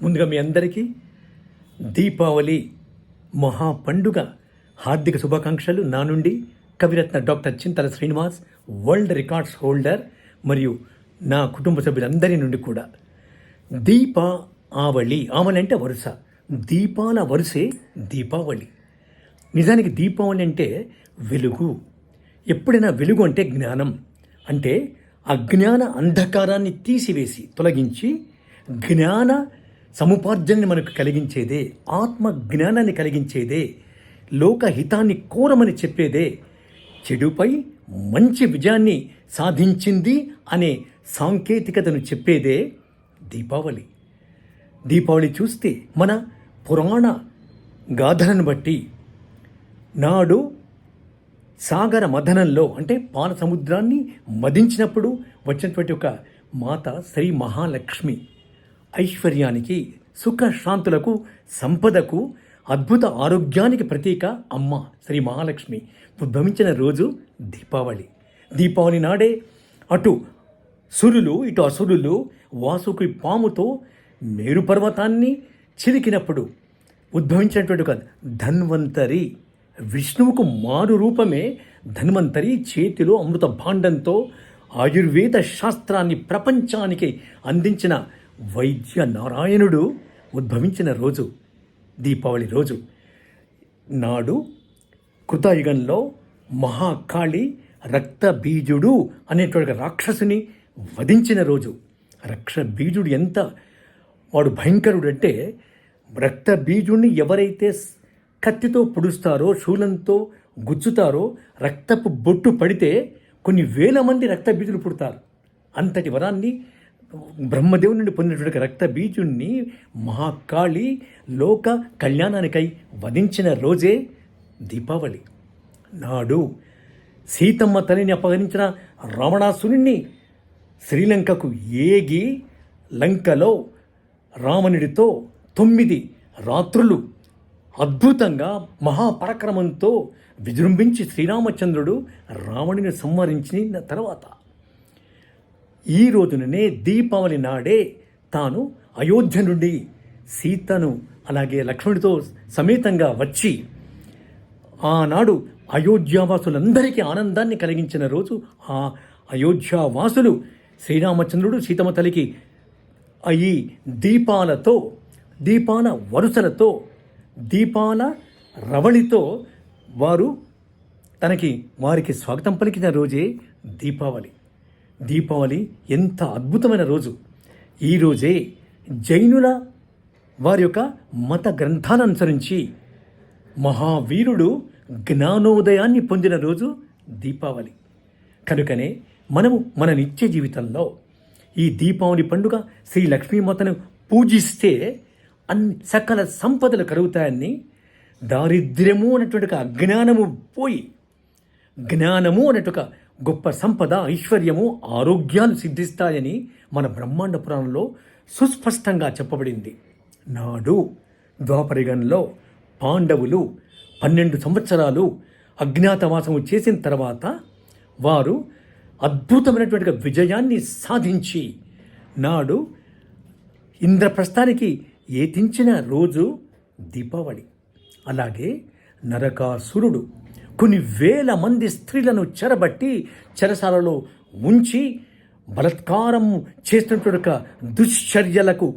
ముందుగా మీ అందరికీ దీపావళి మహా పండుగ హార్దిక శుభాకాంక్షలు నా నుండి కవిరత్న డాక్టర్ చింతల శ్రీనివాస్, వరల్డ్ రికార్డ్స్ హోల్డర్, మరియు నా కుటుంబ సభ్యులందరి నుండి కూడా. దీపావళి అంటే వరుస, దీపాల వరుసే దీపావళి. నిజానికి దీపావళి అంటే వెలుగు. ఎప్పుడైనా వెలుగు అంటే జ్ఞానం, అంటే అజ్ఞాన అంధకారాన్ని తీసివేసి తొలగించి జ్ఞాన సముపార్జనని మనకు కలిగించేదే, ఆత్మ జ్ఞానాన్ని కలిగించేదే, లోకహితాన్ని కోరమని చెప్పేదే, చెడుపై మంచి విజయాన్ని సాధించింది అనే సాంకేతికతను చెప్పేదే దీపావళి. దీపావళి చూస్తే మన పురాణ గాథలను బట్టి నాడు సాగర మథనంలో, అంటే పాల సముద్రాన్ని మదించినప్పుడు వచ్చినటువంటి ఒక మాత శ్రీ మహాలక్ష్మి, ఐశ్వర్యానికి, సుఖశాంతులకు, సంపదకు, అద్భుత ఆరోగ్యానికి ప్రతీక అమ్మ శ్రీ మహాలక్ష్మి ఉద్భవించిన రోజు దీపావళి. దీపావళి నాడే అటు సురులు ఇటు అసురులు వాసుకి పాముతో మేరు పర్వతాన్ని చిరికినప్పుడు ఉద్భవించినటువంటి ఒక ధన్వంతరి, విష్ణువుకు మారు రూపమే ధన్వంతరి, చేతిలో అమృత భాండంతో ఆయుర్వేద శాస్త్రాన్ని ప్రపంచానికి అందించిన వైద్య నారాయణుడు ఉద్భవించిన రోజు దీపావళి రోజు. నాడు కృతయుగంలో మహాకాళి రక్తబీజుడు అనేటువంటి రాక్షసుని వధించిన రోజు. రక్తబీజుడు ఎంత వాడు భయంకరుడు అంటే, రక్తబీజుడిని ఎవరైతే కత్తితో పొడుస్తారో, శూలంతో గుచ్చుతారో, రక్తపు బొట్టు పడితే కొన్ని వేల మంది రక్తబీజులు పుడతారు. అంతటి వరాన్ని బ్రహ్మదేవుని నుండి పొందినటువంటి రక్తబీజుణ్ణి మహాకాళి లోక కళ్యాణానికై వధించిన రోజే దీపావళి. నాడు సీతమ్మ తల్లిని అపహరించిన రావణాసురుణ్ణి శ్రీలంకకు ఏగి లంకలో రావణుడితో 9 రాత్రులు అద్భుతంగా మహాపరాక్రమంతో విజృంభించి శ్రీరామచంద్రుడు రావణుని సంహరించిన తర్వాత ఈ రోజుననే దీపావళి నాడే తాను అయోధ్య నుండి సీతను అలాగే లక్ష్మణుడితో సమేతంగా వచ్చి ఆనాడు అయోధ్యావాసులందరికీ ఆనందాన్ని కలిగించిన రోజు. ఆ అయోధ్యావాసులు శ్రీరామచంద్రుడు సీతమ్మ తల్లికి ఈ దీపాలతో, దీపాల వరుసలతో, దీపాల రవళితో వారికి స్వాగతం పలికిన రోజే దీపావళి. దీపావళి ఎంత అద్భుతమైన రోజు. ఈరోజే జైనుల వారి యొక్క మత గ్రంథాలను అనుసరించి మహావీరుడు జ్ఞానోదయాన్ని పొందిన రోజు దీపావళి. కనుకనే మనము మన నిత్య జీవితంలో ఈ దీపావళి పండుగ శ్రీ లక్ష్మీమాతను పూజిస్తే సకల సంపదలు కలుగుతాయని, దారిద్ర్యము అనేటువంటి అజ్ఞానము పోయి జ్ఞానము అనేటువంటి గొప్ప సంపద, ఐశ్వర్యము, ఆరోగ్యాలు సిద్ధిస్తాయని మన బ్రహ్మాండ పురాణంలో సుస్పష్టంగా చెప్పబడింది. నాడు ద్వాపరయుగంలో పాండవులు 12 సంవత్సరాలు అజ్ఞాతవాసము చేసిన తర్వాత వారు అద్భుతమైనటువంటి విజయాన్ని సాధించి నాడు ఇంద్రప్రస్థానికి ఏతించిన రోజు దీపావళి. అలాగే నరకాసురుడు కొన్ని వేల మంది స్త్రీలను చెరబట్టి చెరసాలలో ఉంచి బలత్కారం చేస్తున్నటువంటి దుశ్చర్యలకు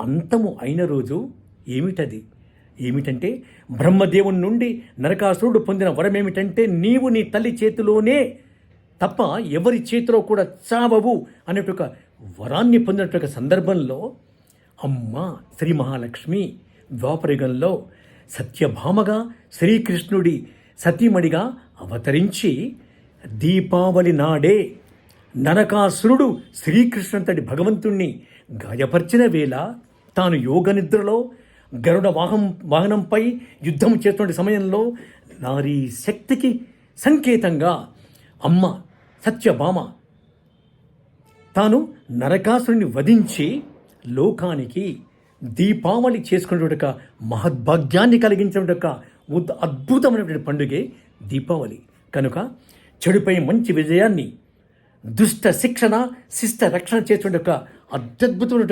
అంతము అయిన రోజు ఏమిటంటే బ్రహ్మదేవుని నుండి నరకాసురుడు పొందిన వరం ఏమిటంటే, నీవు నీ తల్లి చేతిలోనే తప్ప ఎవరి చేతిలో కూడా చావవు అనేటువంటి వరాన్ని పొందినటువంటి సందర్భంలో అమ్మ శ్రీ మహాలక్ష్మి ద్వాపరయుగంలో సత్యభామగా శ్రీకృష్ణుడి సతీమణిగా అవతరించి దీపావళి నాడే నరకాసురుడు శ్రీకృష్ణుడి భగవంతుణ్ణి గాయపరిచిన వేళ తాను యోగ నిద్రలో గరుడ వాహనంపై యుద్ధం చేస్తున్న సమయంలో నారీ శక్తికి సంకేతంగా అమ్మ సత్యభామ తాను నరకాసురుని వధించి లోకానికి దీపావళి చేసుకునేటువంటి మహద్భాగ్యాన్ని కలిగించేటువంటి అద్భుతమైనటువంటి పండుగే దీపావళి. కనుక చెడుపై మంచి విజయాన్ని, దుష్ట శిక్షణ, శిష్ట రక్షణ చేసేటువంటి అత్యద్భుతమైన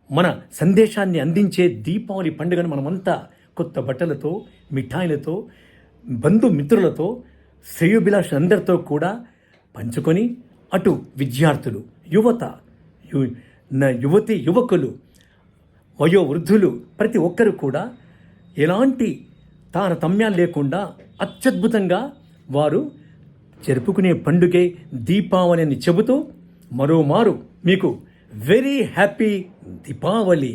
మన సందేశాన్ని అందించే దీపావళి పండుగను మనమంతా కొత్త బట్టలతో, మిఠాయిలతో, బంధుమిత్రులతో, శ్రేయోభిలాషులందరితో కూడా పంచుకొని అటు విద్యార్థులు, యువత, యువతి యువకులు, వయోవృద్ధులు ప్రతి ఒక్కరు కూడా ఎలాంటి తారతమ్యాలు లేకుండా అత్యద్భుతంగా వారు జరుపుకునే పండుగే దీపావళి అని చెబుతూ మరోమారు మీకు వెరీ హ్యాపీ దీపావళి.